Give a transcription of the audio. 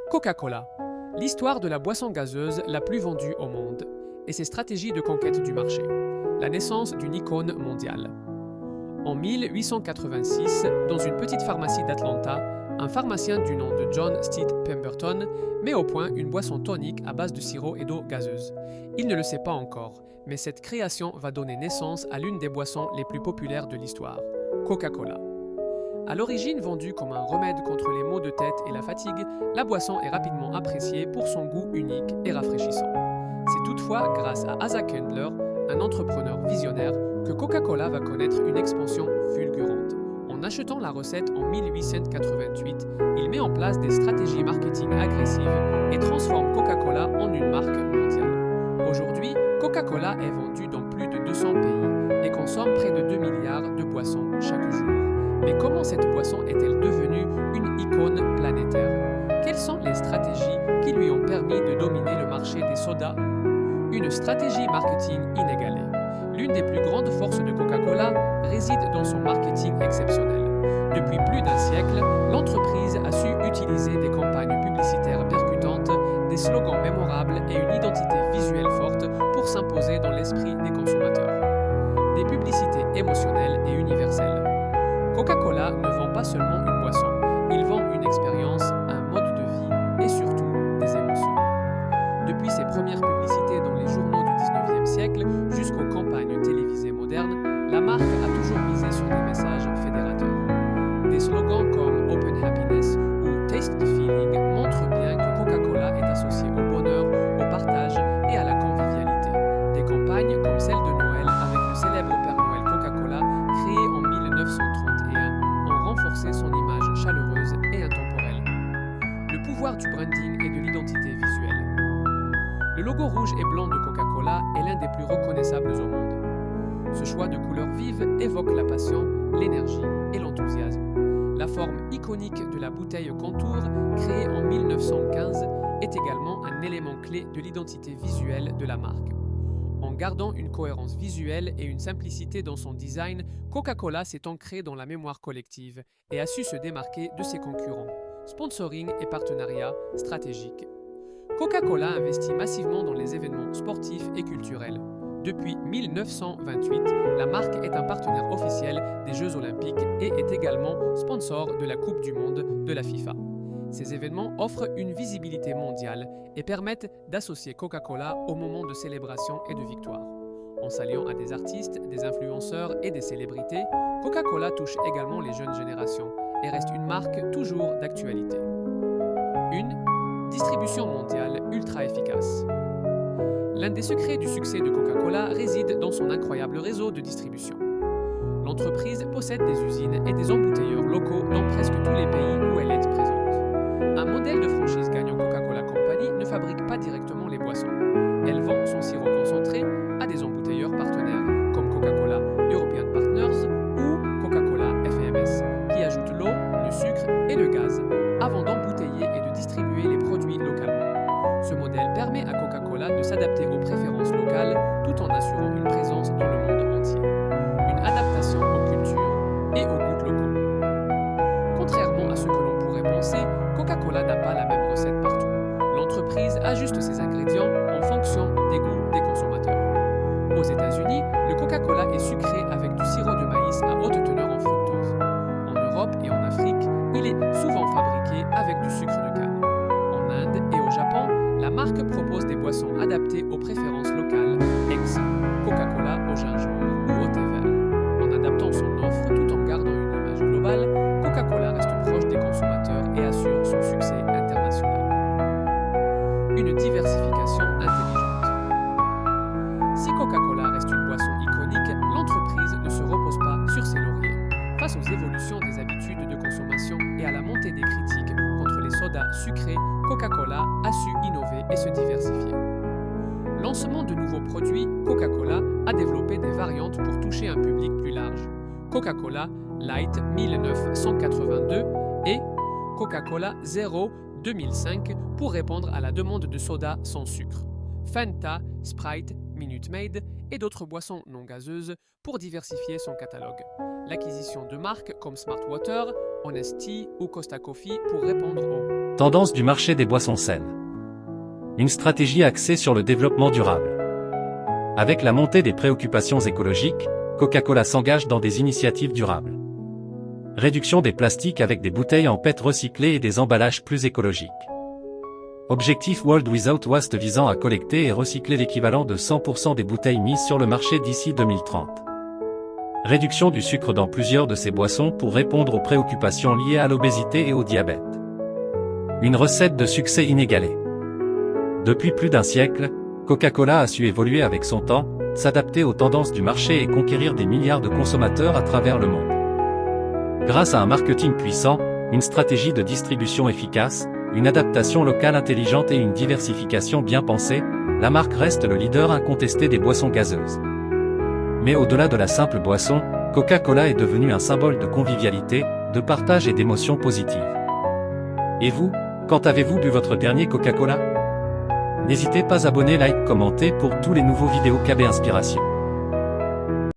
Coca-Cola, l'histoire de la boisson gazeuse la plus vendue au monde et ses stratégies de conquête du marché, la naissance d'une icône mondiale. En 1886, dans une petite pharmacie d'Atlanta, un pharmacien du nom de John Steed Pemberton met au point une boisson tonique à base de sirop et d'eau gazeuse. Il ne le sait pas encore, mais cette création va donner naissance à l'une des boissons les plus populaires de l'histoire, Coca-Cola. À l'origine vendue comme un remède contre les maux de tête et la fatigue, la boisson est rapidement appréciée pour son goût unique et rafraîchissant. C'est toutefois grâce à Asa Candler, un entrepreneur visionnaire, que Coca-Cola va connaître une expansion fulgurante. En achetant la recette en 1888, il met en place des stratégies marketing agressives et transforme Coca-Cola en une marque mondiale. Aujourd'hui, Coca-Cola est vendue dans plus de 200 pays et consomme près de 2 milliards de boissons chaque jour. Mais comment cette boisson est-elle devenue une icône planétaire? Quelles sont les stratégies qui lui ont permis de dominer le marché des sodas? Une stratégie marketing inégalée. L'une des plus grandes forces de Coca-Cola réside dans son marketing exceptionnel. Depuis plus d'un siècle, l'entreprise a su utiliser des campagnes publicitaires percutantes, des slogans mémorables et une identité visuelle forte pour s'imposer dans l'esprit des consommateurs. Des publicités émotionnelles et universelles. Coca-Cola ne vend pas seulement une boisson, il vend une expérience, un mode de vie et surtout des émotions. Depuis ses premières publicités dans les journaux du 19e siècle jusqu'aux campagnes télévisées modernes, la marque a toujours misé sur des messages fédérateurs. Des slogans comme Open Happiness ou Taste the Feeling montrent bien que Coca-Cola est associé au bonheur, au partage et à la convivialité. Des campagnes comme celle de Noël avec le célèbre Père Noël Coca-Cola, créé en 1931, ont renforcé son image chaleureuse et intemporelle. Le pouvoir du branding et de l'identité visuelle. Le logo rouge et blanc de Coca-Cola est l'un des plus reconnaissables au monde. Ce choix de couleurs vives évoque la passion, l'énergie et l'enthousiasme. La forme iconique de la bouteille contour, créée en 1915, est également un élément clé de l'identité visuelle de la marque. En gardant une cohérence visuelle et une simplicité dans son design, Coca-Cola s'est ancrée dans la mémoire collective et a su se démarquer de ses concurrents. Sponsoring et partenariats stratégiques. Coca-Cola investit massivement dans les événements sportifs et culturels. Depuis 1928, la marque est un partenaire officiel des Jeux Olympiques et est également sponsor de la Coupe du Monde de la FIFA. Ces événements offrent une visibilité mondiale et permettent d'associer Coca-Cola aux moments de célébration et de victoire. En s'alliant à des artistes, des influenceurs et des célébrités, Coca-Cola touche également les jeunes générations et reste une marque toujours d'actualité. Une distribution mondiale ultra efficace. L'un des secrets du succès de Coca-Cola réside dans son incroyable réseau de distribution. L'entreprise possède des usines et des embouteilleurs locaux dans presque tous les pays où elle est présente. Un modèle de franchise gagnant Coca-Cola Company ne fabrique pas directement les boissons. Elle vend son sirop concentré à des embouteilleurs partenaires comme Coca-Cola European Partners ou Coca-Cola FEMS, qui ajoutent l'eau, le sucre et le gaz avant d'embouteiller et de distribuer les produits localement. Ce modèle permet à Coca-Cola de s'adapter aux préférences locales tout en assurant une présence dans le monde entier. Une adaptation aux cultures et aux goûts locaux. Contrairement à ce que l'on pourrait penser, Coca-Cola n'a pas la même recette partout. L'entreprise ajuste ses ingrédients en fonction des goûts des consommateurs. Aux États-Unis, le Coca-Cola est sucré avec du sirop de maïs à haute teneur en fructose. En Europe et en Afrique, il est souvent fabriqué avec du sucre de canne. En Inde et au Japon, la marque propose des boissons adaptées aux préférences locales, ex Coca-Cola au gingembre ou au thé vert. En adaptant son offre tout en gardant une image globale, Coca-Cola reste proche des consommateurs et assure son succès international. Une diversification intelligente. Si Coca-Cola reste une boisson iconique, l'entreprise ne se repose pas sur ses lauriers. Face aux évolutions des habitudes de consommation et à la montée des critiques contre les sodas sucrés, Coca-Cola a su innover et se diversifier. Lancement de nouveaux produits, Coca-Cola a développé des variantes pour toucher un public plus large. Coca-Cola Light 1982 et Coca-Cola Zero 2005 pour répondre à la demande de soda sans sucre. Fanta, Sprite, Minute Maid et d'autres boissons non gazeuses pour diversifier son catalogue. L'acquisition de marques comme Smart Water, Honest Tea ou Costa Coffee pour répondre aux Tendance du marché des boissons saines. Une stratégie axée sur le développement durable. Avec la montée des préoccupations écologiques, Coca-Cola s'engage dans des initiatives durables. Réduction des plastiques avec des bouteilles en PET recyclées et des emballages plus écologiques. Objectif World Without Waste visant à collecter et recycler l'équivalent de 100% des bouteilles mises sur le marché d'ici 2030. Réduction du sucre dans plusieurs de ces boissons pour répondre aux préoccupations liées à l'obésité et au diabète. Une recette de succès inégalée. Depuis plus d'un siècle, Coca-Cola a su évoluer avec son temps, s'adapter aux tendances du marché et conquérir des milliards de consommateurs à travers le monde. Grâce à un marketing puissant, une stratégie de distribution efficace, une adaptation locale intelligente et une diversification bien pensée, la marque reste le leader incontesté des boissons gazeuses. Mais au-delà de la simple boisson, Coca-Cola est devenu un symbole de convivialité, de partage et d'émotions positives. Et vous, quand avez-vous bu votre dernier Coca-Cola ? N'hésitez pas à abonner, like, commenter pour tous les nouveaux vidéos KB Inspiration.